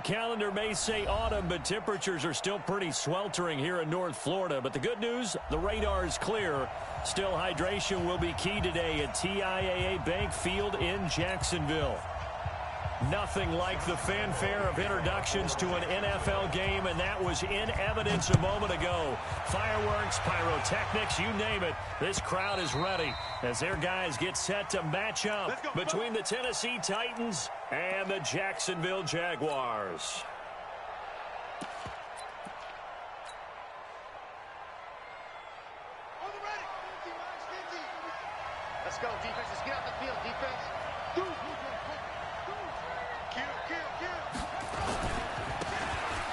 calendar may say autumn, but temperatures are still pretty sweltering here in North Florida. But the good news, the radar is clear. Still, hydration will be key today at TIAA Bank Field in Jacksonville. Nothing like the fanfare of introductions to an NFL game, and that was in evidence a moment ago. Fireworks, pyrotechnics, you name it. This crowd is ready as their guys get set to match up between the Tennessee Titans and the Jacksonville Jaguars. Let's go, defense. Let's get out the field, defense.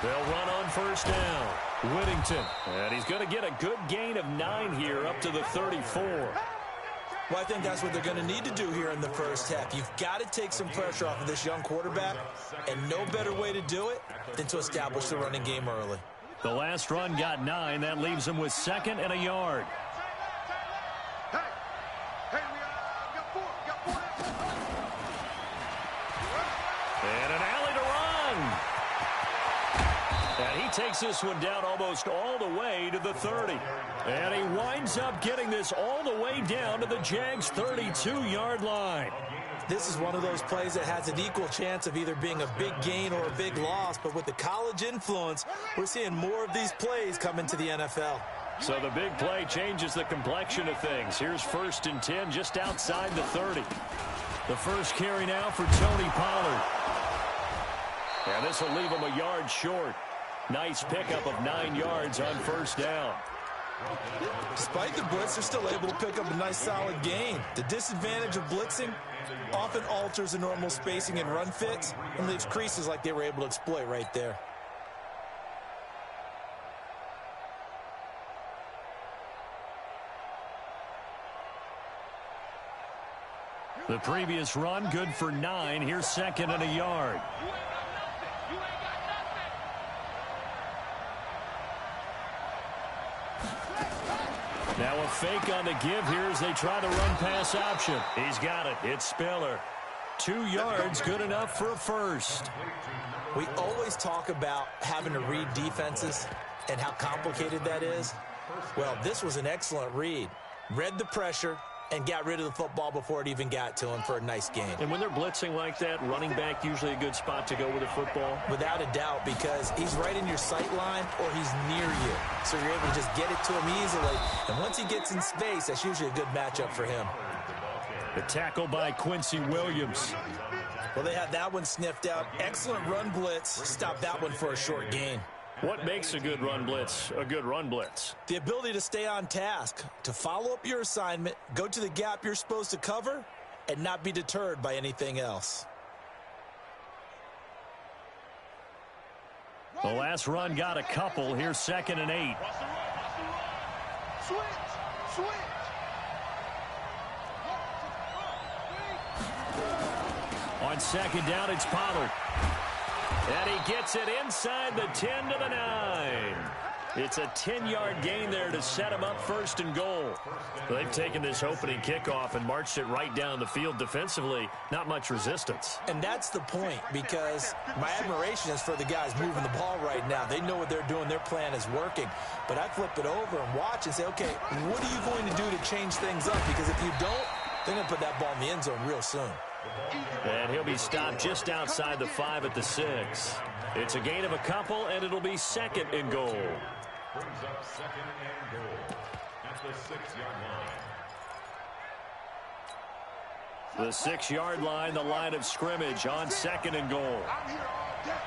They'll run on first down. Whittington. And he's going to get a good gain of 9 here up to the 34. Well, I think that's what they're going to need to do here in the first half. You've got to take some pressure off of this young quarterback, and no better way to do it than to establish the running game early. The last run got 9. That leaves him with 2nd and a yard. And an alley to run. And he takes this one down almost all the way to the 30. And he winds up getting this all the way down to the Jags' 32-yard line. This is one of those plays that has an equal chance of either being a big gain or a big loss. But with the college influence, we're seeing more of these plays come into the NFL. So the big play changes the complexion of things. Here's 1st and 10 just outside the 30. The first carry now for Tony Pollard. And this will leave him a yard short. Nice pickup of 9 yards on first down. Despite the blitz, they're still able to pick up a nice solid gain. The disadvantage of blitzing often alters the normal spacing and run fits and leaves creases like they were able to exploit right there. The previous run good for 9. Here's 2nd and a yard. Now a fake on the give here as they try the run pass option. He's got it. It's Spiller. 2 yards, good enough for a first. We always talk about having to read defenses and how complicated that is. Well, this was an excellent read. Read the pressure and got rid of the football before it even got to him for a nice gain. And when they're blitzing like that, running back usually a good spot to go with a football? Without a doubt, because he's right in your sight line or he's near you. So you're able to just get it to him easily. And once he gets in space, that's usually a good matchup for him. The tackle by Quincy Williams. Well, they had that one sniffed out. Excellent run blitz. Stop that one for a short gain. What makes a good run blitz a good run blitz? The ability to stay on task, to follow up your assignment, go to the gap you're supposed to cover, and not be deterred by anything else. The last run got a couple. Here's 2nd and 8. Switch. On 2nd down, it's Pollard. And he gets it inside the 10 to the 9. It's a 10-yard gain there to set him up 1st and goal. They've taken this opening kickoff and marched it right down the field defensively. Not much resistance. And that's the point, because my admiration is for the guys moving the ball right now. They know what they're doing. Their plan is working. But I flip it over and watch and say, okay, what are you going to do to change things up? Because if you don't, they're going to put that ball in the end zone real soon. And he'll be stopped just outside the 5 at the 6. It's a gain of a couple, and it'll be 2nd and goal. Brings up 2nd and goal at the 6-yard line. The 6-yard line, the line of scrimmage on 2nd and goal. I'm here all day.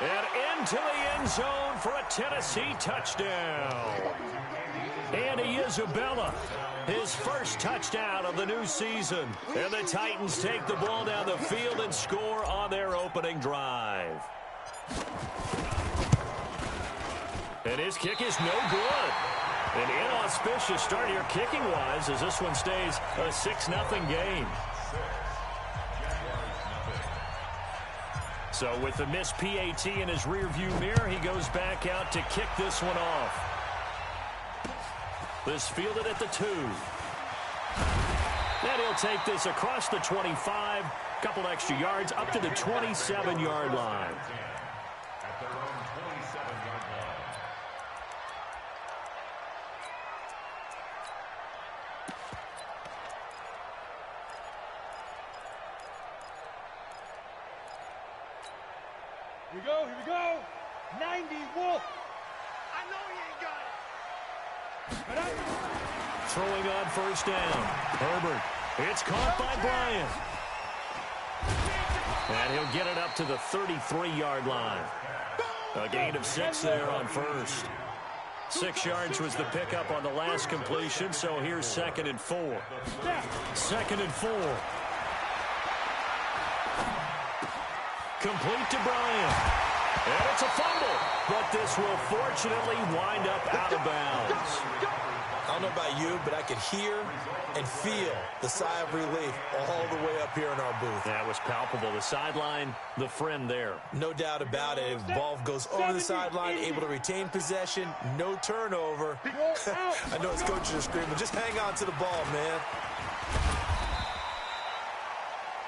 And into the end zone for a Tennessee touchdown. Andy Isabella, his first touchdown of the new season. And the Titans take the ball down the field and score on their opening drive. And his kick is no good. An inauspicious start here kicking-wise as this one stays a 6-0 game. So with the missed PAT in his rearview mirror, he goes back out to kick this one off. This fielded at the 2. And he'll take this across the 25, a couple extra yards up to the 27-yard line. Here we go. 90 Wolf. I know he ain't got it. Throwing on first down. Herbert. It's caught by Bryant. And he'll get it up to the 33-yard line. A gain of 6 there on first. 6 yards was the pickup on the last completion, so here's 2nd and 4. 2nd and 4. Complete to Bryant. And it's a fumble, but this will fortunately wind up out of bounds. I don't know about you, but I could hear and feel the sigh of relief all the way up here in our booth. That was palpable. The sideline, the friend there. No doubt about it. If the ball goes over the sideline, able to retain possession, no turnover. I know his coaches are screaming, just hang on to the ball, man.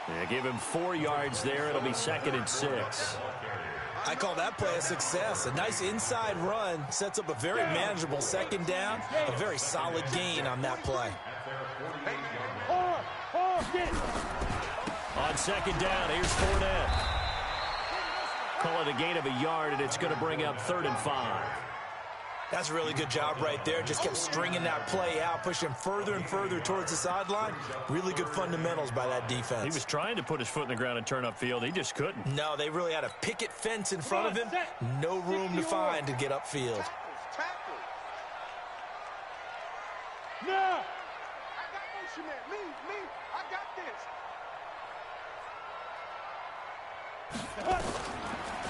Yeah, give him 4 yards there. It'll be 2nd and 6. I call that play a success. A nice inside run sets up a very manageable 2nd down. A very solid gain on that play. On 2nd down, here's Fournette. Call it a gain of a yard, and it's going to bring up 3rd and 5. That's a really good job right there. Just kept stringing that play out, pushing further and further towards the sideline. Really good fundamentals by that defense. He was trying to put his foot in the ground and turn upfield. He just couldn't. No, they really had a picket fence in front of him. No room to find to get upfield. No! I got motion man. Me. I got this.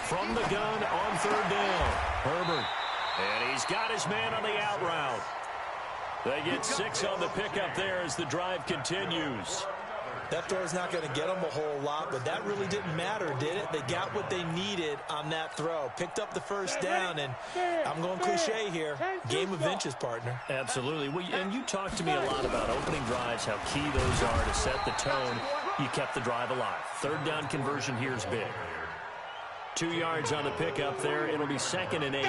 From the gun on 3rd down. Herbert. And he's got his man on the out route. They get 6 on the pickup there as the drive continues. That throw is not going to get them a whole lot, but that really didn't matter, did it? They got what they needed on that throw. Picked up the first down, and I'm going cliche here. Game of inches, partner. Absolutely. Well, and you talked to me a lot about opening drives, how key those are to set the tone. You kept the drive alive. 3rd down conversion here is big. 2 yards on the pickup there. It'll be 2nd and 8.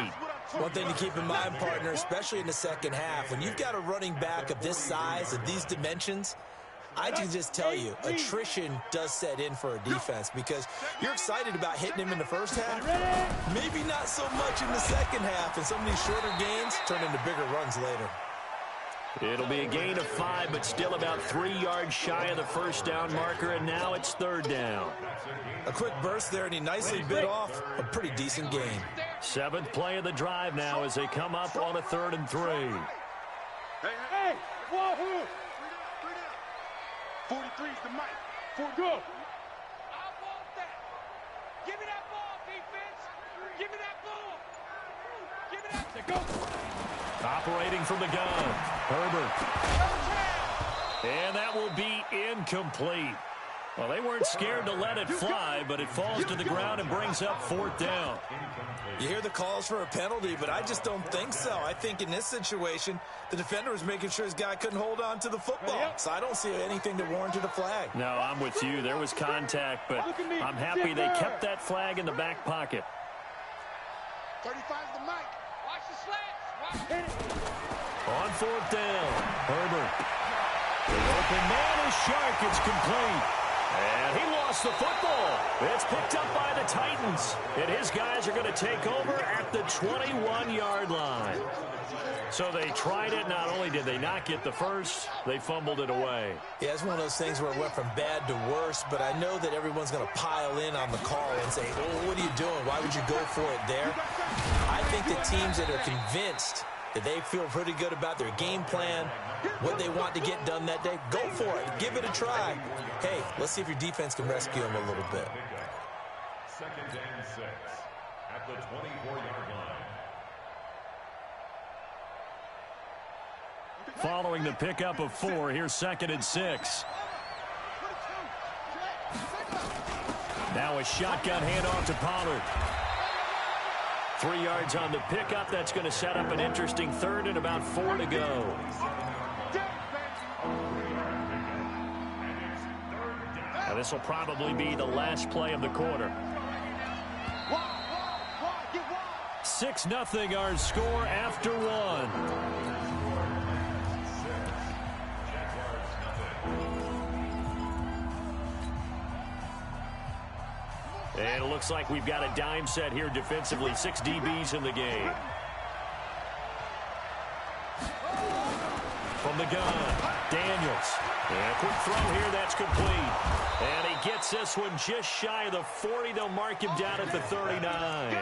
One thing to keep in mind, partner, especially in the second half, when you've got a running back of this size, of these dimensions, I can just tell you, attrition does set in for a defense because you're excited about hitting him in the first half. Maybe not so much in the second half, and some of these shorter gains turn into bigger runs later. It'll be a gain of 5, but still about 3 yards shy of the first down marker, and now it's 3rd down. A quick burst there, and he nicely bit off a pretty decent gain. 7th play of the drive now as they come up on a 3rd and 3. Hey, wahoo! 43's the mic. Go. I want that. Give me that ball, defense. Give me that ball. Give me that. Go. Operating from the gun. Herbert. And that will be incomplete. Well, they weren't scared to let it fly, but it falls to the ground and brings up 4th down. You hear the calls for a penalty, but I just don't think so. I think in this situation, the defender was making sure his guy couldn't hold on to the football. So I don't see anything that warranted a flag. No, I'm with you. There was contact, but I'm happy they kept that flag in the back pocket. 35's the mic. Watch the slats. On 4th down, Herbert. The open man is Shark. It's complete. And he lost the football. It's picked up by the Titans. And his guys are going to take over at the 21-yard line. So they tried it. Not only did they not get the first, they fumbled it away. Yeah, it's one of those things where it went from bad to worse, but I know that everyone's going to pile in on the call and say, oh, what are you doing? Why would you go for it there? I think the teams that are convinced that they feel pretty good about their game plan, what they want to get done that day, go for it. Give it a try. Hey, let's see if your defense can rescue them a little bit. 2nd and 6 at the 24-yard line. Following the pickup of 4, here's 2nd and 6. Now a shotgun handoff to Pollard. 3 yards on the pickup. That's going to set up an interesting 3rd and about 4 to go. This will probably be the last play of the quarter. 6-0 our score after one. And it looks like we've got a dime set here defensively. 6 DBs in the game. From the gun, Daniels. And a quick throw here, that's complete. And he gets this one just shy of the 40. They'll mark him down at the 39.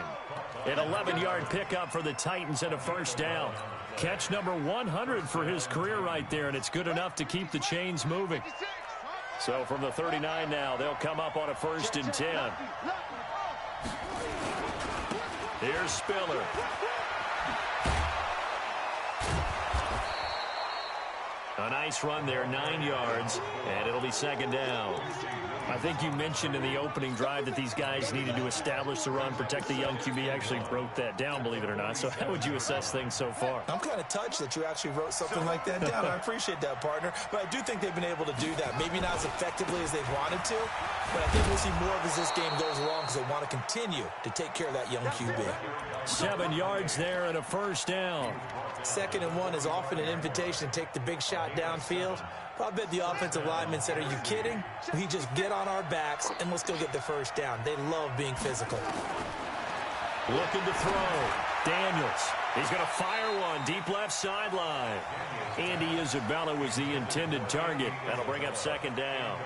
An 11-yard pickup for the Titans and a first down. Catch number 100 for his career right there, and it's good enough to keep the chains moving. So from the 39 now, they'll come up on a 1st and 10. Here's Spiller. A nice run there, 9 yards, and it'll be 2nd down. I think you mentioned in the opening drive that these guys needed to establish the run, protect the young QB. Actually wrote that down, believe it or not. So how would you assess things so far? I'm kind of touched that you actually wrote something like that down. I appreciate that, partner. But I do think they've been able to do that. Maybe not as effectively as they've wanted to, but I think we'll see more of as this game goes along because they want to continue to take care of that young QB. 7 yards there and a first down. 2nd and 1 is often an invitation to take the big shot downfield. I bet the offensive lineman said, are you kidding? We just get on our backs and let's go get the first down. They love being physical. Looking to throw. Daniels. He's going to fire one deep left sideline. Andy Isabella was the intended target. That'll bring up 2nd down.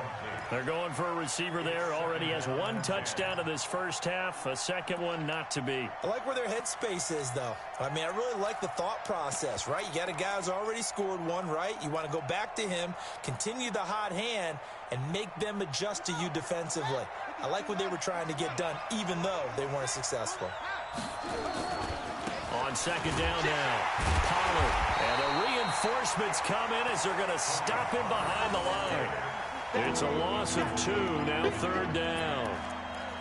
They're going for a receiver there. Already has 1 touchdown in this first half. A second one not to be. I like where their headspace is, though. I mean, I really like the thought process, right? You got a guy who's already scored 1, right? You want to go back to him, continue the hot hand, and make them adjust to you defensively. I like what they were trying to get done, even though they weren't successful. On 2nd down now, Pollard. And the reinforcements come in as they're going to stop him behind the line. It's a loss of 2, now 3rd down.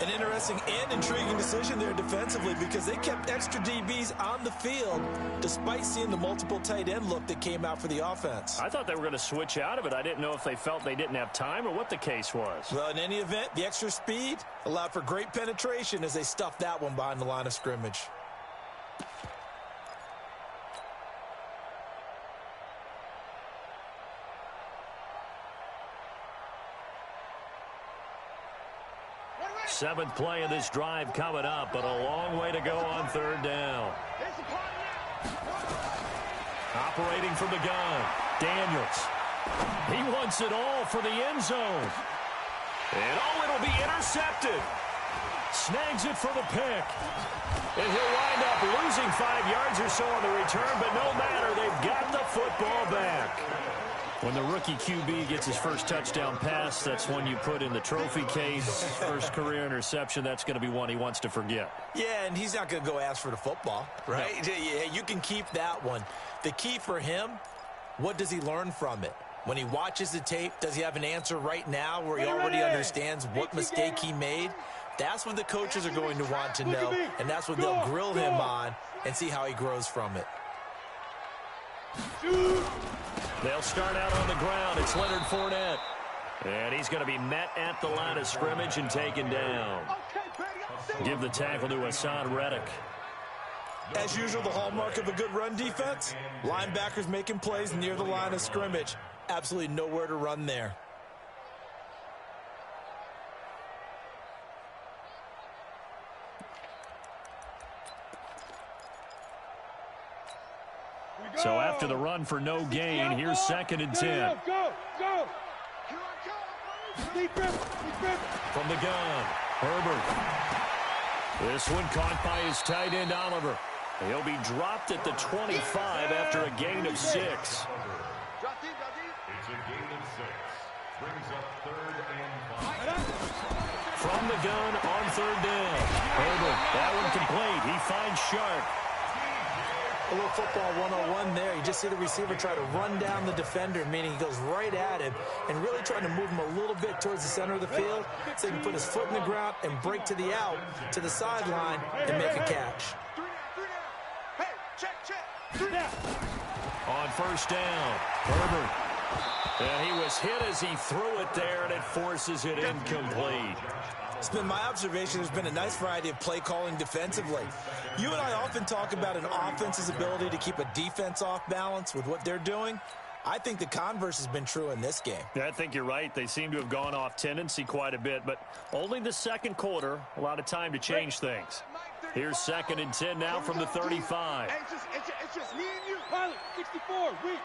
An interesting and intriguing decision there defensively because they kept extra DBs on the field despite seeing the multiple tight end look that came out for the offense. I thought they were going to switch out of it. I didn't know if they felt they didn't have time or what the case was. Well, in any event, the extra speed allowed for great penetration as they stuffed that one behind the line of scrimmage. Seventh play of this drive coming up, but a long way to go on 3rd down. Operating from the gun, Daniels. He wants it all for the end zone. And it'll be intercepted. Snags it for the pick. And he'll wind up losing 5 yards or so on the return, but no matter, they've got the football back. When the rookie QB gets his first touchdown pass, that's one you put in the trophy case. First career interception, that's going to be one he wants to forget. Yeah, and he's not going to go ask for the football, right? No. Yeah, you can keep that one. The key for him, what does he learn from it? When he watches the tape, does he have an answer right now where he already understands what mistake he made? That's what the coaches are going to want to know, and that's what they'll grill him on and see how he grows from it. They'll start out on the ground. It's Leonard Fournette. And he's going to be met at the line of scrimmage and taken down. Give the tackle to Hassan Reddick. As usual, the hallmark of a good run defense, linebackers making plays near the line of scrimmage. Absolutely nowhere to run there. So after the run for no gain, here's 2nd and 10. Go! From the gun, Herbert. This one caught by his tight end, Oliver. He'll be dropped at the 25 after a gain of 6. It's a gain of 6. Brings up 3rd and 5. From the gun on 3rd down. Herbert, that one complete. He finds Sharp. A little football 101 there. You just see the receiver try to run down the defender, meaning he goes right at him and really trying to move him a little bit towards the center of the field so he can put his foot in the ground and break to the out, to the sideline, and make a catch. Hey, check. On 1st down, Herbert. And he was hit as he threw it there, and it forces it incomplete. It's been my observation there's been a nice variety of play calling defensively. You and I often talk about an offense's ability to keep a defense off balance with what they're doing. I think the converse has been true in this game. Yeah, I think you're right. They seem to have gone off tendency quite a bit, but only the second quarter, a lot of time to change things. Here's 2nd and 10 now from the 35. Hey, it's just me and you. Pilot, 64, weak.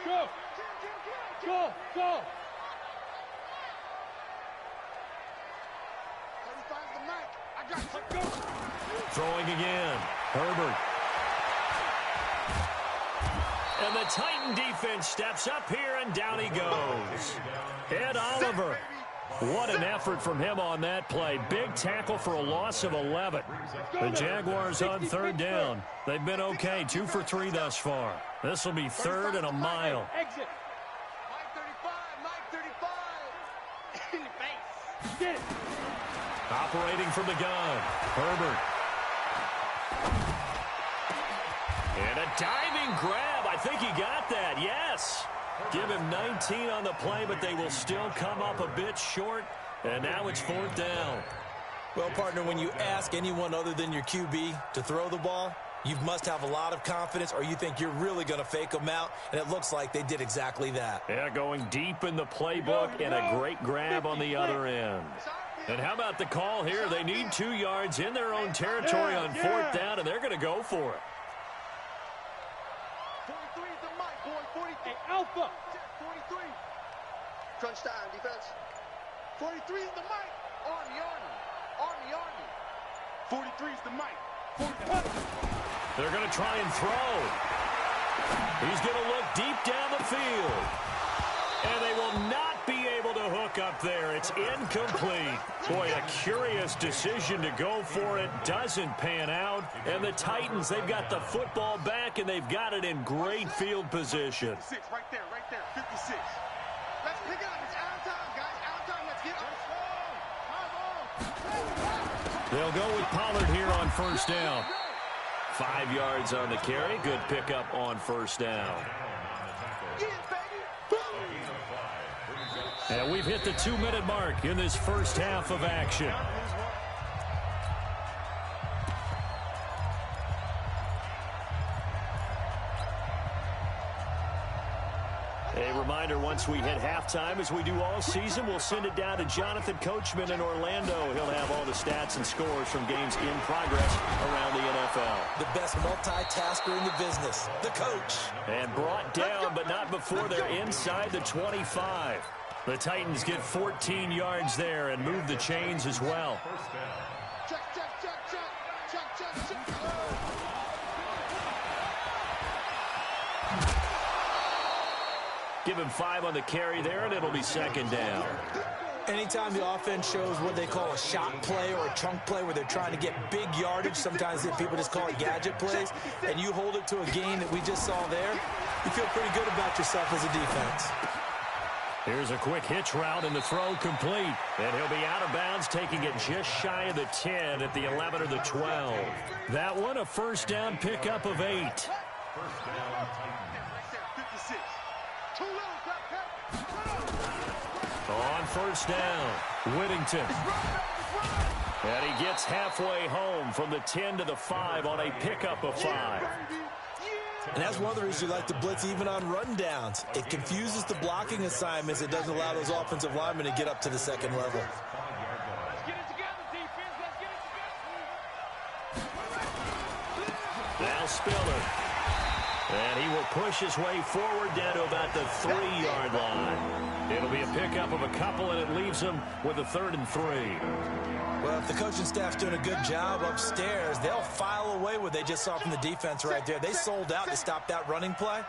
Go. Go, go. 35's the mic. I got you. Go. Throwing again. Herbert. And the Titan defense steps up here, and down he goes. Ed Oliver. What an effort from him on that play. Big tackle for a loss of 11. The Jaguars on 3rd down. They've been okay, 2 for 3 thus far. This will be 3rd and a mile. Exit. Mike 35. In the face. Get it. Operating from the gun. Herbert. And a diving grab. I think he got that. Yes. Give him 19 on the play, but they will still come up a bit short. And now it's 4th down. Well, partner, when you ask anyone other than your QB to throw the ball, you must have a lot of confidence, or you think you're really going to fake them out, and it looks like they did exactly that. Yeah, going deep in the playbook and a great grab on the other end. And how about the call here? They need 2 yards in their own territory on 4th down, and they're going to go for it. 43 is the mic, boy. 43. Hey, Alpha. 43. Crunch time, defense. 43 is the mic. Army. 43 is the mic. 43. They're going to try and throw. He's going to look deep down the field. And they will not be able to hook up there. It's incomplete. Boy, a curious decision to go for it. Doesn't pan out. And the Titans, they've got the football back, and they've got it in great field position. 56, right there. 56. Let's pick it up. It's out of time, guys. Out of time. Let's get up. They'll go with Pollard here on 1st down. 5 yards on the carry. Good pickup on 1st down. And we've hit the 2-minute mark in this first half of action. A reminder, once we hit halftime, as we do all season, we'll send it down to Jonathan Coachman in Orlando. He'll have all the stats and scores from games in progress around the NFL. The best multitasker in the business, the coach. And brought down, but not before they're inside the 25. The Titans get 14 yards there and move the chains as well. Check. Give him 5 on the carry there, and it'll be 2nd down. Anytime the offense shows what they call a shot play or a chunk play where they're trying to get big yardage, sometimes people just call it gadget plays, and you hold it to a gain that we just saw there, you feel pretty good about yourself as a defense. Here's a quick hitch route, and the throw complete. And he'll be out of bounds, taking it just shy of the 10 at the 11 or the 12. That one, a 1st down pickup of 8. 56. Too little, On 1st down, Whittington. And he gets halfway home from the 10 to the 5 on a pickup of 5. And that's one of the reasons you like to blitz even on rundowns. It confuses the blocking assignments. It doesn't allow those offensive linemen to get up to the 2nd level. Let's get it together, defense. Let's get it together. Now Spiller. And he will push his way forward down to about the 3-yard line. It'll be a pickup of a couple, and it leaves them with a 3rd and 3. Well, if the coaching staff's doing a good job upstairs, they'll file away what they just saw from the defense right there. They sold out to stop that running play.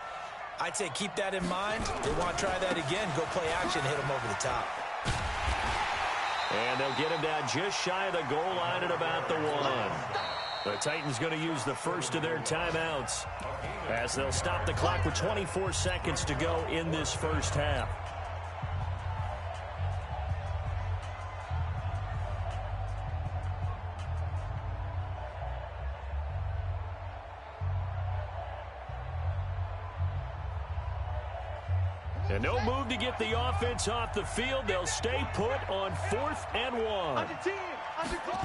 I'd say keep that in mind. They want to try that again. Go play action, hit them over the top. And they'll get him down just shy of the goal line at about the 1. The Titans going to use the first of their timeouts as they'll stop the clock with 24 seconds to go in this first half. And no move to get the offense off the field. They'll stay put on 4th and 1. Under 10. Under 10.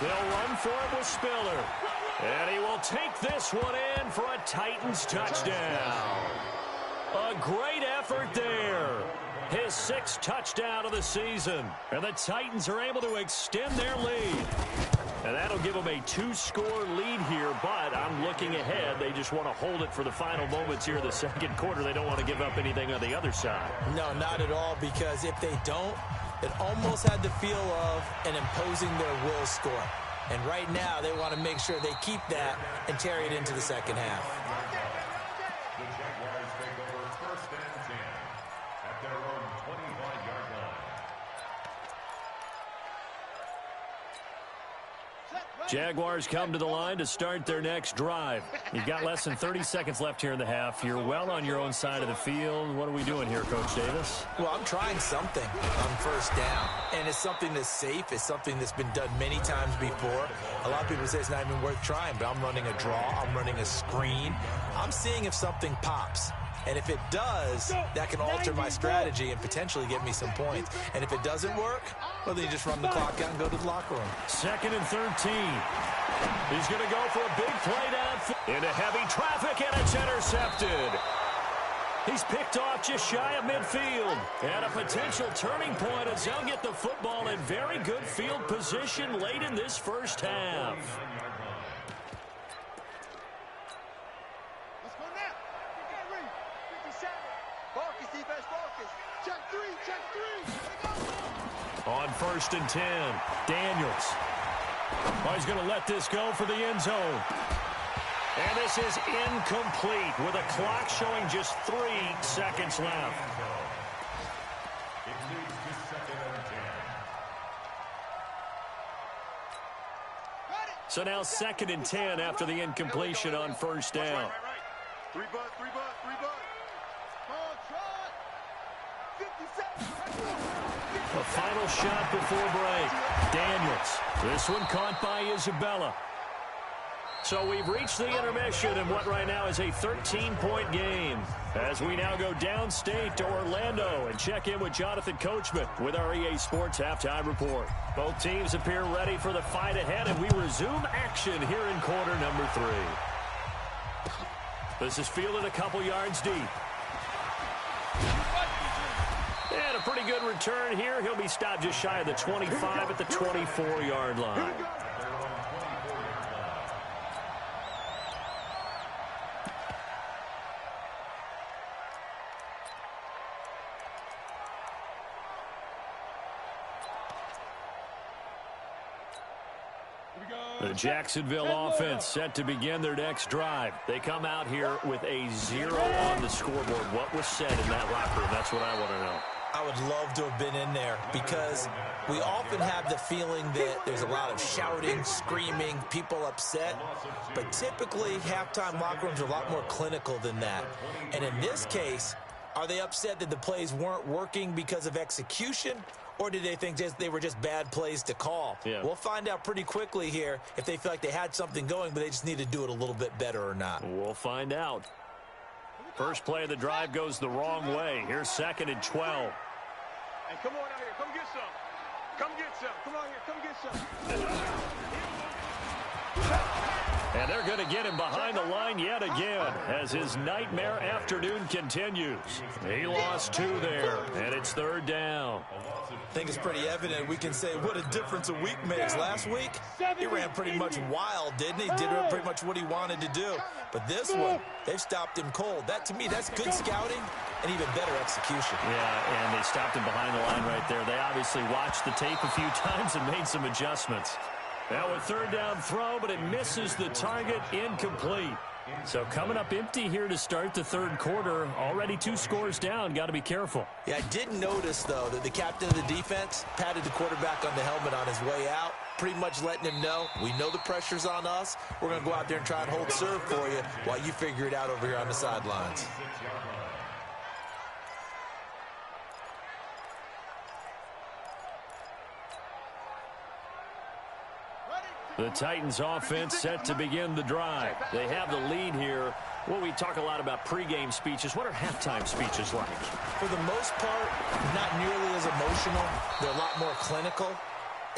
They'll run for it with Spiller. And he will take this one in for a Titans touchdown. A great effort there. His 6th touchdown of the season. And the Titans are able to extend their lead. And that'll give them a 2-score lead here, but I'm looking ahead. They just want to hold it for the final moments here in the second quarter. They don't want to give up anything on the other side. No, not at all, because if they don't, it almost had the feel of an imposing their will score. And right now, they want to make sure they keep that and carry it into the second half. The Jaguars take over 1st and 10 at their own 25-yard line. Jaguars come to the line to start their next drive. You've got less than 30 seconds left here in the half. You're well on your own side of the field. What are we doing here, Coach Davis? Well, I'm trying something on 1st down, and it's something that's safe. It's something that's been done many times before. A lot of people say it's not even worth trying, but I'm running a draw. I'm running a screen. I'm seeing if something pops. And if it does, that can alter my strategy and potentially get me some points. And if it doesn't work, well, then you just run the clock out and go to the locker room. 2nd and 13. He's going to go for a big play down into heavy traffic, and it's intercepted. He's picked off just shy of midfield. And a potential turning point as they'll get the football in very good field position late in this first half. Let's go now. Get ready. 57. Focus, defense, focus. Check 3, check 3. On 1st and 10, Daniels. Oh, he's going to let this go for the end zone. And this is incomplete with a clock showing just 3 seconds left. It leads to 2nd and 10. So now 2nd and 10 after the incompletion on 1st down. Right. 3 bud, 3 bud, 3 bud. Come on, try. 57. A final shot before break. Daniels. This one caught by Isabella. So we've reached the intermission in what right now is a 13-point game. As we now go downstate to Orlando and check in with Jonathan Coachman with our EA Sports Halftime Report. Both teams appear ready for the fight ahead, and we resume action here in quarter number 3. This is fielded a couple yards deep. And a pretty good return here. He'll be stopped just shy of the 25 at the 24-yard line. The Jacksonville offense set to begin their next drive. They come out here with a 0 on the scoreboard. What was said in that locker room? That's what I want to know. I would love to have been in there because we often have the feeling that there's a lot of shouting, screaming, people upset. But typically, halftime locker rooms are a lot more clinical than that. And in this case, are they upset that the plays weren't working because of execution? Or did they think they were just bad plays to call? Yeah. We'll find out pretty quickly here if they feel like they had something going, but they just need to do it a little bit better or not. We'll find out. First play of the drive goes the wrong way. Here's 2nd and 12. Hey, come on out here. Come get some. Come get some. Come on here. Come get some. And they're going to get him behind the line yet again as his nightmare afternoon continues. He lost 2 there, and it's 3rd down. I think it's pretty evident. We can say what a difference a week makes. Last week, he ran pretty much wild, didn't he? Did pretty much what he wanted to do. But this one, they've stopped him cold. That, to me, that's good scouting and even better execution. Yeah, and they stopped him behind the line right there. They obviously watched the tape a few times and made some adjustments. Now a 3rd down throw, but it misses the target, incomplete. So coming up empty here to start the 3rd quarter. Already 2 scores down. Got to be careful. Yeah, I did notice, though, that the captain of the defense patted the quarterback on the helmet on his way out, pretty much letting him know, we know the pressure's on us. We're going to go out there and try and hold serve for you while you figure it out over here on the sidelines. The Titans offense set to begin the drive. They have the lead here. Well, we talk a lot about pregame speeches. What are halftime speeches like? For the most part, not nearly as emotional. They're a lot more clinical.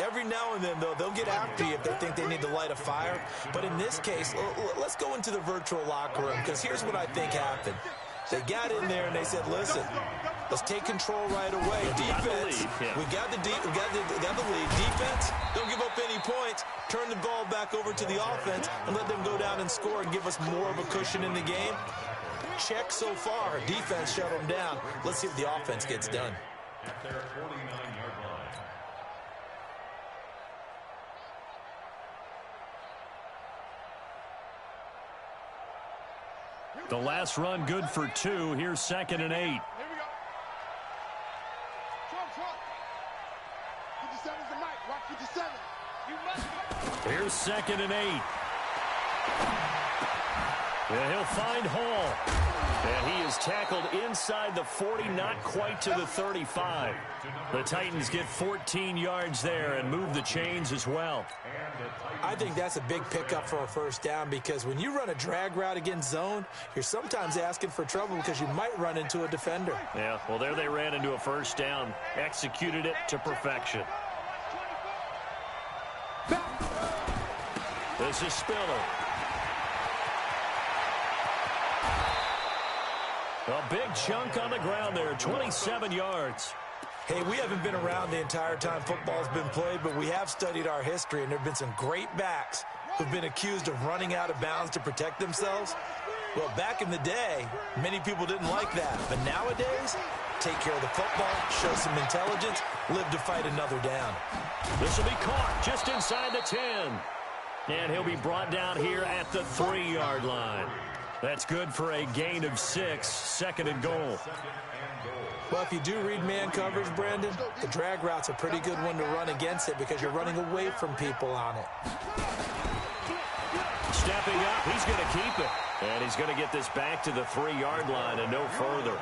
Every now and then, though, they'll get after you if they think they need to light a fire. But in this case, let's go into the virtual locker room, because here's what I think happened. They got in there and they said, listen, let's take control right away. Defense, we got the lead. Defense, don't give up any points. Turn the ball back over to the offense and let them go down and score and give us more of a cushion in the game. Check so far. Defense shut them down. Let's see if the offense gets done. At their 49-yard line. The last run good for 2. Here's 2nd and 8. Here we go. Trump. 57's the mic. Watch 57. You must. Here's 2nd and 8. And he'll find Hall. And he is tackled inside the 40, not quite to the 35. The Titans get 14 yards there and move the chains as well. I think that's a big pickup for a first down, because when you run a drag route against zone, you're sometimes asking for trouble because you might run into a defender. Yeah, well, there they ran into a first down, executed it to perfection. This is Spiller. A big chunk on the ground there, 27 yards. Hey, we haven't been around the entire time football's been played, but we have studied our history, and there have been some great backs who've been accused of running out of bounds to protect themselves. Well, back in the day, many people didn't like that. But nowadays, take care of the football, show some intelligence, live to fight another down. This will be caught just inside the 10. And he'll be brought down here at the 3-yard line. That's good for a gain of 6, 2nd and goal. Well, if you do read man coverage, Brandon, the drag route's a pretty good one to run against it because you're running away from people on it. Stepping up, he's going to keep it. And he's going to get this back to the 3-yard line and no further.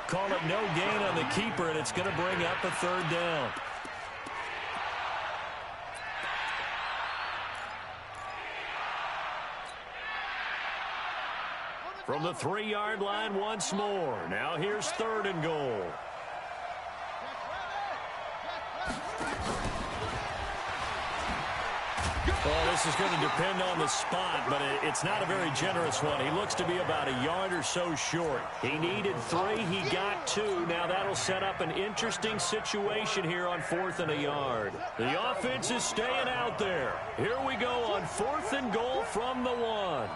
Call it no gain on the keeper, and it's going to bring up a 3rd down. From the 3-yard line once more. Now here's 3rd and goal. Well, this is going to depend on the spot, but it's not a very generous one. He looks to be about a yard or so short. He needed 3. He got 2. Now that'll set up an interesting situation here on 4th and a yard. The offense is staying out there. Here we go on 4th and goal from the 1.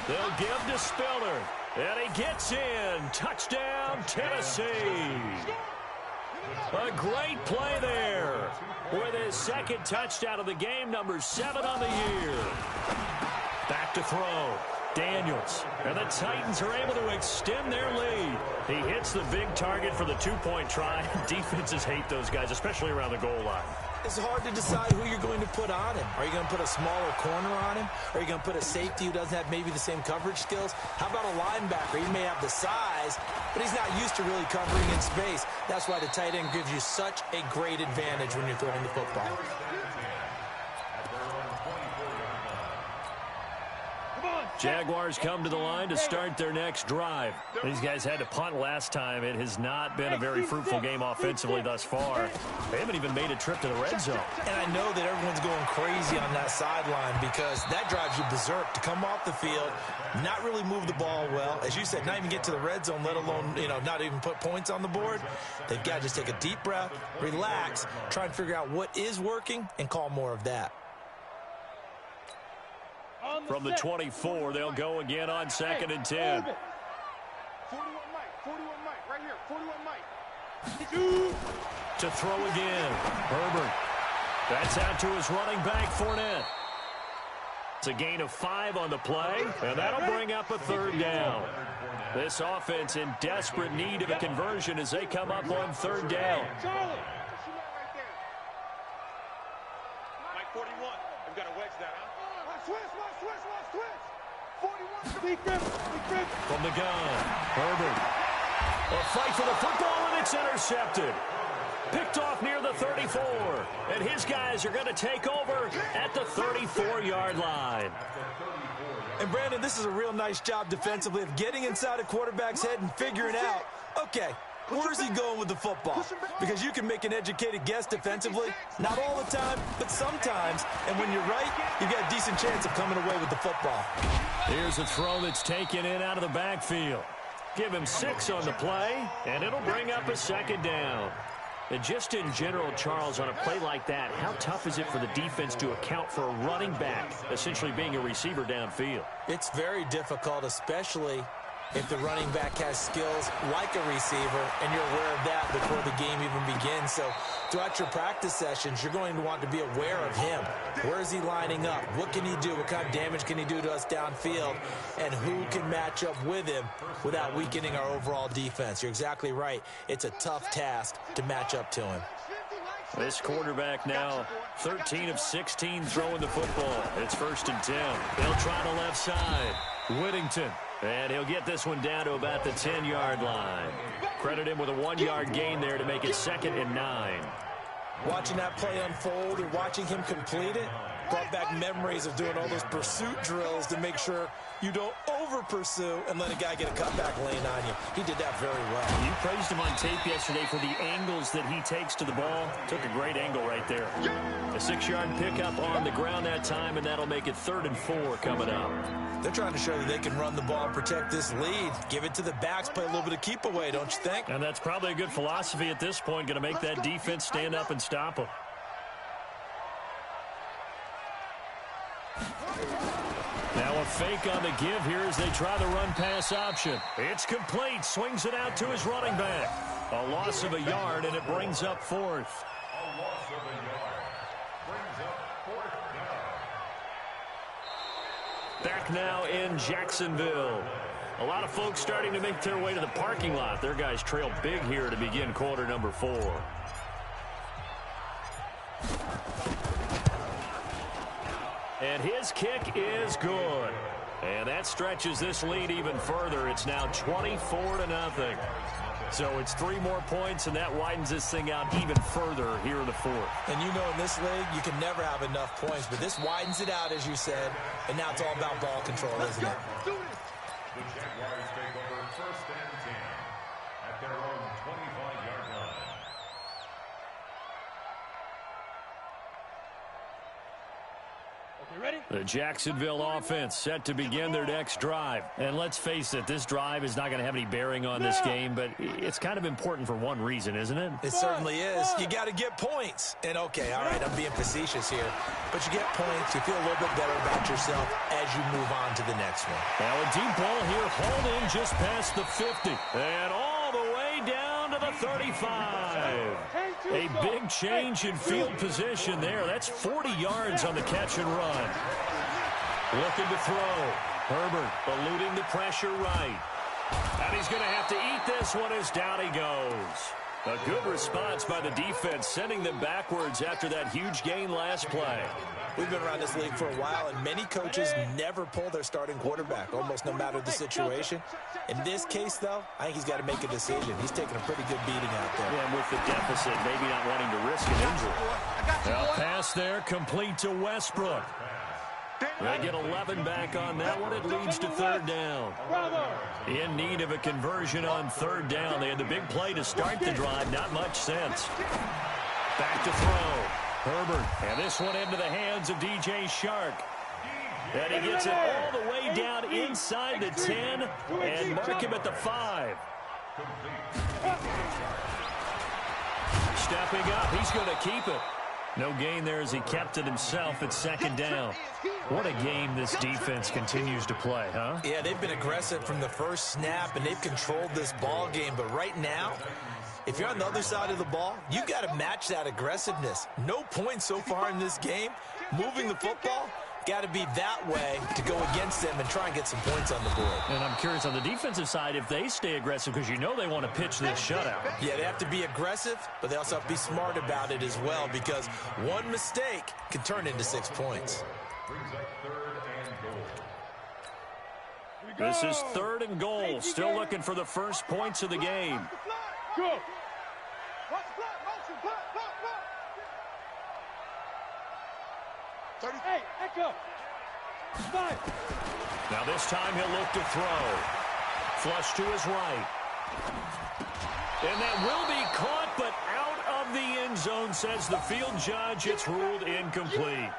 They'll give to Spiller. And he gets in. Touchdown, Tennessee. A great play there with his 2nd touchdown of the game, number 7 on the year. Back to throw. Daniels. And the Titans are able to extend their lead. He hits the big target for the 2-point try. Defenses hate those guys, especially around the goal line. It's hard to decide who you're going to put on him. Are you going to put a smaller corner on him? Are you going to put a safety who doesn't have maybe the same coverage skills? How about a linebacker? He may have the size, but he's not used to really covering in space. That's why the tight end gives you such a great advantage when you're throwing the football. Jaguars come to the line to start their next drive. These guys had to punt last time. It has not been a very fruitful game offensively thus far. They haven't even made a trip to the red zone. And I know that everyone's going crazy on that sideline because that drives you berserk to come off the field, not really move the ball well. As you said, not even get to the red zone, let alone, not even put points on the board. They've got to just take a deep breath, relax, try and figure out what is working and call more of that. From the 24, they'll go again on 2nd and 10. 41 Mike, right here, 41 Mike. To throw again, Herbert. That's out to his running back, Fournette. It's a gain of 5 on the play, and that'll bring up a 3rd down. This offense in desperate need of a conversion as they come up on 3rd down. Mike 41, we've got to wedge that, huh? Switch. 41. From the gun, Herbert. A fight for the football, and it's intercepted. Picked off near the 34. And his guys are going to take over at the 34-yard line. And, Brandon, this is a real nice job defensively of getting inside a quarterback's head and figuring out, okay, where's he going with the football? Because you can make an educated guess defensively. Not all the time, but sometimes. And when you're right, you've got a decent chance of coming away with the football. Here's a throw that's taken in out of the backfield. Give him 6 on the play, and it'll bring up a second down. And just in general, Charles, on a play like that, how tough is it for the defense to account for a running back essentially being a receiver downfield? It's very difficult, especially if the running back has skills like a receiver, and you're aware of that before the game even begins. So throughout your practice sessions, you're going to want to be aware of him. Where is he lining up? What can he do? What kind of damage can he do to us downfield? And who can match up with him without weakening our overall defense? You're exactly right. It's a tough task to match up to him. This quarterback now 13 of 16 throwing the football. It's 1st and 10. They'll try the left side. Whittington. And he'll get this one down to about the 10-yard line. Credit him with a 1-yard gain there to make it 2nd and 9. Watching that play unfold and watching him complete it brought back memories of doing all those pursuit drills to make sure you don't over-pursue and let a guy get a cutback lane on you. He did that very well. You praised him on tape yesterday for the angles that he takes to the ball. Took a great angle right there. A 6-yard pickup on the ground that time, and that'll make it 3rd and 4 coming up. They're trying to show that they can run the ball and protect this lead. Give it to the backs, play a little bit of keep away, don't you think? And that's probably a good philosophy at this point. Going to make that defense stand up and stop them. Now a fake on the give here as they try the run-pass option. It's complete. Swings it out to his running back. A loss of a yard, and it brings up 4th. A loss of a yard brings up 4th down. Back now in Jacksonville. A lot of folks starting to make their way to the parking lot. Their guys trail big here to begin quarter number 4. And his kick is good. And that stretches this lead even further. It's now 24-0. So it's 3 more points, and that widens this thing out even further here in the 4th. And you know in this league, you can never have enough points, but this widens it out, as you said, and now it's all about ball control, isn't it? The Jaguars take over 1st and 10 at their own 25-yard line. You ready? The Jacksonville offense set to begin their next drive. And let's face it, this drive is not going to have any bearing on this game, but it's kind of important for one reason, isn't it? It certainly is. You got to get points. And, okay, all right, I'm being facetious here. But you get points, you feel a little bit better about yourself as you move on to the next one. Now a deep ball here, holding just past the 50. And all the way down to the 35. A big change in field position there. That's 40 yards on the catch and run. Looking to throw. Herbert eluding the pressure right. And he's going to have to eat this one as down he goes. A good response by the defense, sending them backwards after that huge gain last play. We've been around this league for a while, and many coaches never pull their starting quarterback, almost no matter the situation. In this case, though, I think he's got to make a decision. He's taking a pretty good beating out there. Yeah, and with the deficit, maybe not wanting to risk an injury. Now pass there, complete to Westbrook. They get 11 back on that one. It leads to 3rd down. In need of a conversion on 3rd down. They had the big play to start the drive. Not much sense. Back to throw. Herbert. And this one into the hands of DJ Shark. And he gets it all the way down inside the 10 and mark him at the 5. Stepping up. He's going to keep it. No gain there as he kept it himself at 2nd down. What a game this defense continues to play, huh? Yeah, they've been aggressive from the first snap, and they've controlled this ball game. But right now, if you're on the other side of the ball, you got to match that aggressiveness. No points so far in this game. Moving the football, got to be that way to go against them and try and get some points on the board. And I'm curious on the defensive side if they stay aggressive, because you know they want to pitch this shutout. Yeah, they have to be aggressive, but they also have to be smart about it as well, because one mistake can turn into 6 points. Brings up 3rd and goal. This is 3rd and goal. Still looking for the first points of the game. Go. Hey, echo. 5. Now this time he'll look to throw. Flush to his right. And that will be caught, but out of the end zone, says the field judge. It's ruled incomplete.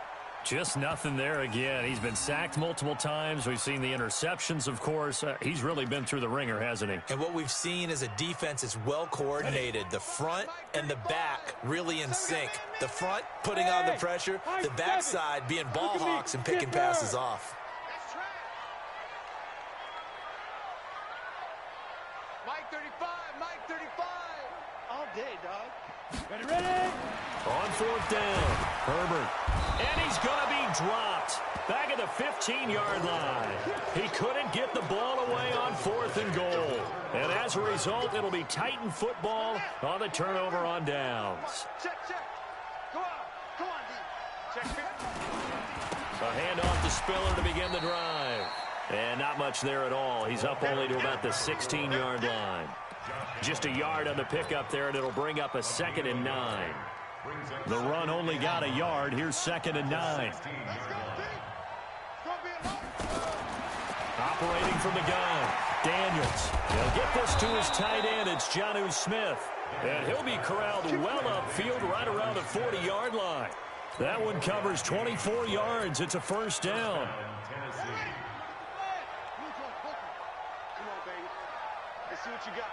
Just nothing there again. He's been sacked multiple times. We've seen the interceptions, of course. He's really been through the ringer, hasn't he? And what we've seen is a defense is well coordinated. The front and the back really in sync. The front putting on the pressure, the backside being ball hawks and picking passes off. Mike 35, Mike 35. All day, dog. Ready. On 4th down, Herbert. And he's going to be dropped. Back at the 15-yard line. He couldn't get the ball away on 4th and goal. And as a result, it'll be Titan football on the turnover on downs. Check. Go on, D. Check. A handoff to Spiller to begin the drive. And not much there at all. He's up only to about the 16-yard line. Just a yard on the pickup there, and it'll bring up a 2nd and 9. The run only got a yard. Here's 2nd and 9. Operating from the gun, Daniels. He'll get this to his tight end. It's Jonnu Smith. And he'll be corralled well upfield right around the 40-yard line. That one covers 24 yards. It's a 1st down. Come on, baby. Let's see what you got.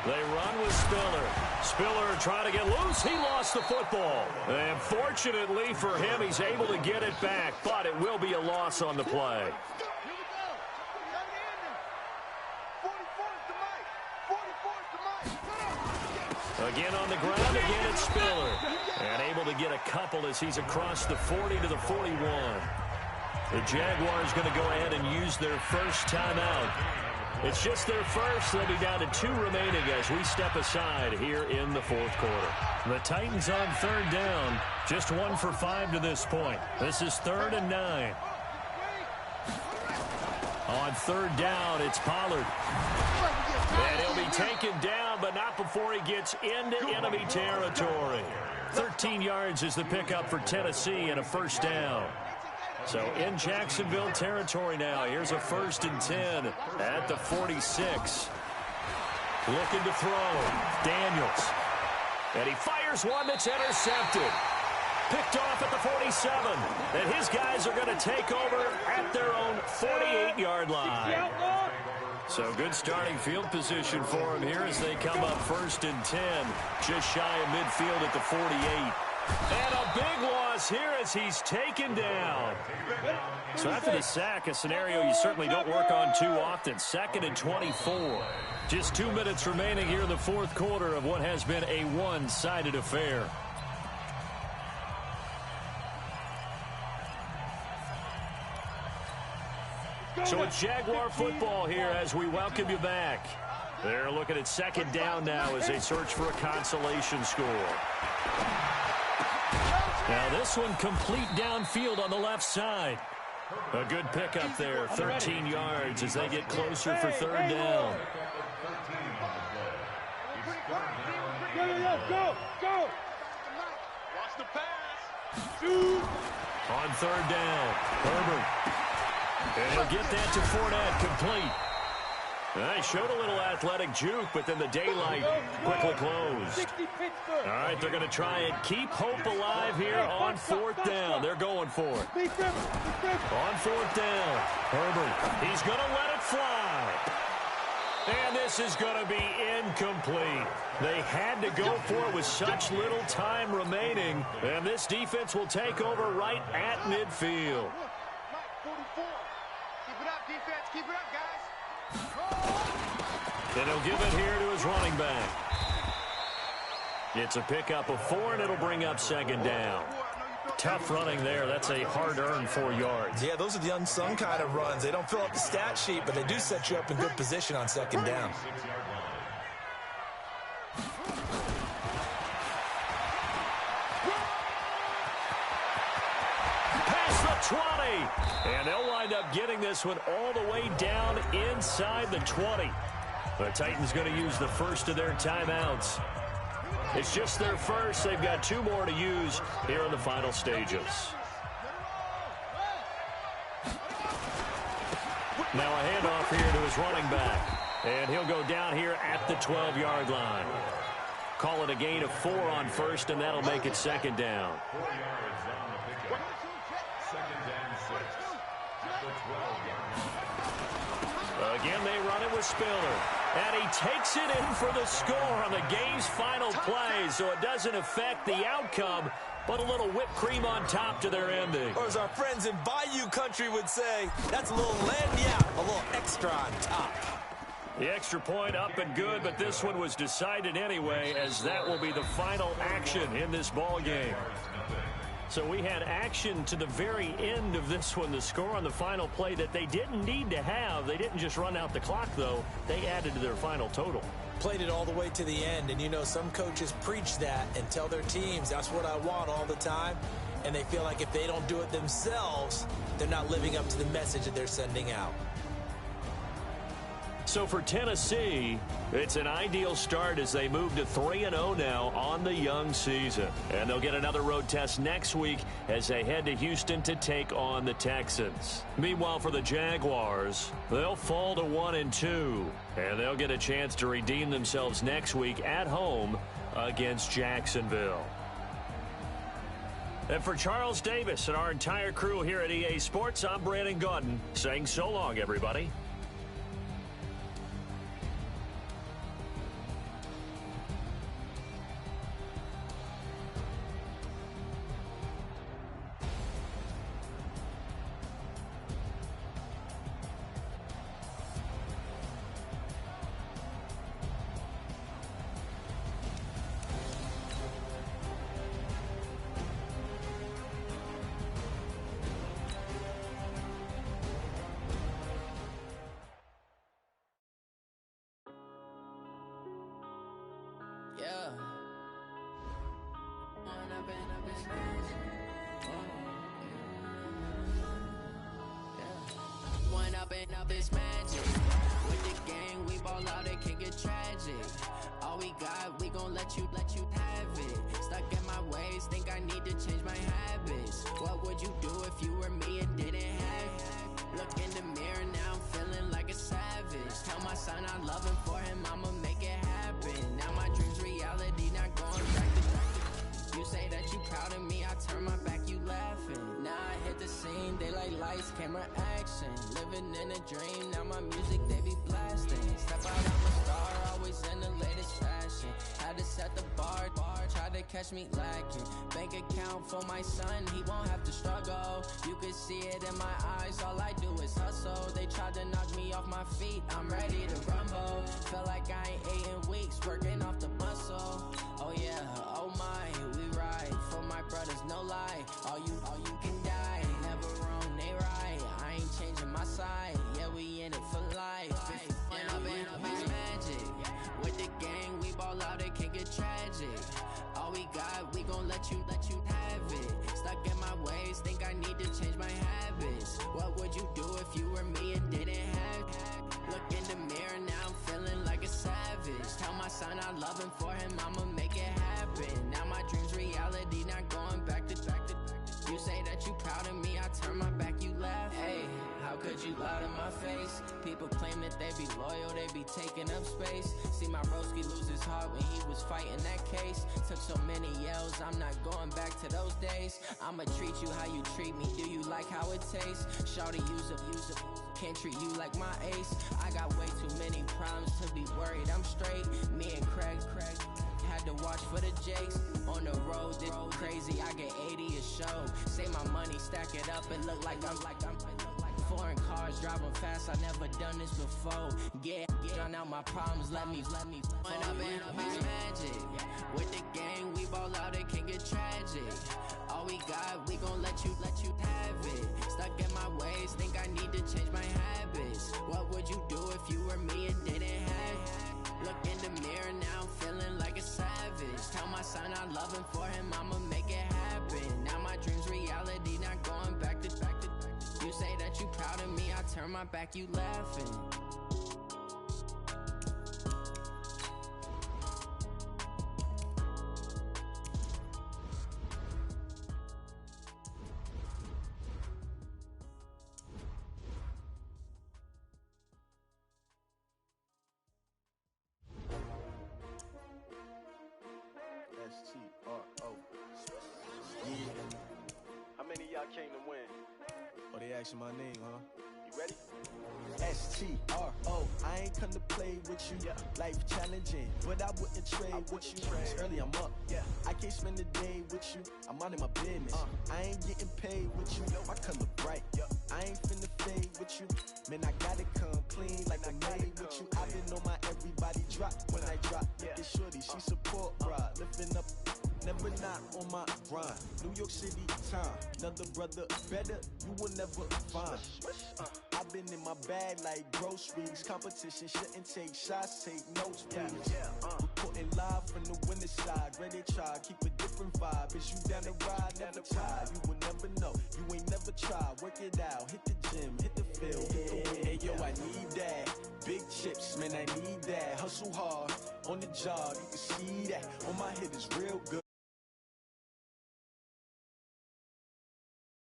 They run with Spiller. Spiller trying to get loose. He lost the football. And fortunately for him, he's able to get it back, but it will be a loss on the play. Again on the ground, again it's Spiller. And able to get a couple as he's across the 40 to the 41. The Jaguars going to go ahead and use their first timeout. It's just their first. They'll be down to 2 remaining as we step aside here in the 4th quarter. The Titans on 3rd down. Just 1 for 5 to this point. This is 3rd and 9. On 3rd down, it's Pollard. And he'll be taken down, but not before he gets into enemy territory. 13 yards is the pickup for Tennessee and a 1st down. So in Jacksonville territory now. Here's a 1st and 10 at the 46. Looking to throw. Daniels. And he fires one that's intercepted. Picked off at the 47. And his guys are going to take over at their own 48-yard line. So good starting field position for him here as they come up 1st and 10. Just shy of midfield at the 48. And a big loss here as he's taken down. So after the sack, a scenario you certainly don't work on too often. 2nd and 24. Just 2 minutes remaining here in the 4th quarter of what has been a one-sided affair. So it's Jaguar football here as we welcome you back. They're looking at 2nd down now as they search for a consolation score. Now this one complete downfield on the left side. A good pickup there, 13 yards as they get closer for 3rd down. Go! Watch the pass. On 3rd down, Herbert. And he'll get that to Fournette, complete. They showed a little athletic juke, but then the daylight quickly closed. All right, they're going to try and keep hope alive here on 4th down. They're going for it. On 4th down, Herbert. He's going to let it fly. And this is going to be incomplete. They had to go for it with such little time remaining. And this defense will take over right at midfield. Mike 44. Keep it up, defense. Keep it up, guys. And he'll give it here to his running back. It's a pickup of 4, and it'll bring up 2nd down. Tough running there. That's a hard-earned 4 yards. Yeah, those are the unsung kind of runs. They don't fill up the stat sheet, but they do set you up in good position on 2nd down. Pass across the 20. And they'll wind up getting this one all the way down inside the 20. The Titans going to use the first of their timeouts. It's just their first. They've got 2 more to use here in the final stages. Now a handoff here to his running back. And he'll go down here at the 12-yard line. Call it a gain of 4 on first, and that'll make it second down. 4 yards on the pickup. Second and 6 at the 12-yard line. Again, they run it with Spiller. And he takes it in for the score on the game's final play, so it doesn't affect the outcome, but a little whipped cream on top to their ending. Or as our friends in Bayou Country would say, that's a little lagniappe, a little extra on top. The extra point up and good, but this one was decided anyway, as that will be the final action in this ball game. So we had action to the very end of this one, the score on the final play that they didn't need to have. They didn't just run out the clock, though. They added to their final total. Played it all the way to the end, and you know some coaches preach that and tell their teams, that's what I want all the time, and they feel like if they don't do it themselves, they're not living up to the message that they're sending out. So for Tennessee, it's an ideal start as they move to 3-0 now on the young season. And they'll get another road test next week as they head to Houston to take on the Texans. Meanwhile, for the Jaguars, they'll fall to 1-2. And they'll get a chance to redeem themselves next week at home against Jacksonville. And for Charles Davis and our entire crew here at EA Sports, I'm Brandon Gaudin saying so long, everybody. Yeah. One up and up is magic. With the gang, we ball out, it can get tragic. All we got, we gon' let you have it. Stuck in my ways, think I need to change my habits. What would you do if you were me and didn't have it? Look in the mirror, now I'm feeling like a savage. Tell my son I'm loving for him, I'ma make it happen. Now my dream's reality, not going back to you say that you proud of me, I turn my back, you laughing. Now I hit the scene, they like lights, camera, action. Living in a dream, now my music, they be blasting. Step out, I'm a star, always in the latest fashion. Had to set the bar, try to catch me lacking. Bank account for my son, he won't have to struggle. You can see it in my eyes, all I do is hustle. They tried to knock me off my feet, I'm ready to rumble. Feel like I ain't ate in weeks, working off the muscle. Oh yeah, oh my, we ride for my brothers, no lie. All you can die, never wrong, they right. I ain't changing my side, yeah, we in it for life. And I've been magic. With the gang, we ball out, it can get tragic. All we got, we gon' let you have it. Stuck in my ways, think I need to change my habits. What would you do if you were me and didn't have it? Look in the mirror, now I'm feeling like a savage. Tell my son I love him, for him I'ma make it happen. Now my dream's reality, not going back to you say that you proud of me, I turn my back, you laugh. Hey, how could you lie to my face? People claim that they be loyal, they be taking up space. See my broski lose his heart when he was fighting that case. Took so many yells, I'm not going back to those days. I'ma treat you how you treat me, do you like how it tastes? Shawty, use up, can't treat you like my ace. I got way too many problems to be worried, I'm straight. Me and Craig had to watch for the Jakes. On the road, this crazy, I get 80 a show. Say my money, stack it up, and look like I'm foreign cars, driving fast, I never done this before. Yeah, drown out my problems, let me When up and up is magic. With the gang, we ball out, it can get tragic. All we got, we gon' let you have it. Stuck in my ways, think I need to change my habits. What would you do if you were me and didn't have it? Look in the mirror, now I'm feeling like a savage. Tell my son I love him, for him I'ma make it happen. Now my dream's reality, not going back to turn my back, you laughing. S-T-R-O. Yeah. How many of y'all came to win? Oh, they asking my name, huh? You ready? S-T-R-O. I ain't come to play with you. Yeah. Life challenging, but I wouldn't trade with you. It's early, I'm up. Yeah. I can't spend the day with you. I'm out in my business. I ain't getting paid with you. My color bright. I ain't finna fade with you. Man, I gotta come clean like I made with you. I've been on my everybody drop when I drop. Look at shorty, she support, bruh. Lifting up, never not on my grind. New York City time, another brother better, you will never find. I've been in my bag like groceries. Competition shouldn't take shots, take notes, please. Reporting live from the winter side. Ready to try, keep a different vibe. Is you down the ride, never tired. You will never know, you ain't never tried. Work it out, hit the gym, hit the field, hit the win. Hey yo, I need that. Big chips, man, I need that. Hustle hard, on the job, you can see that. On my head is real good.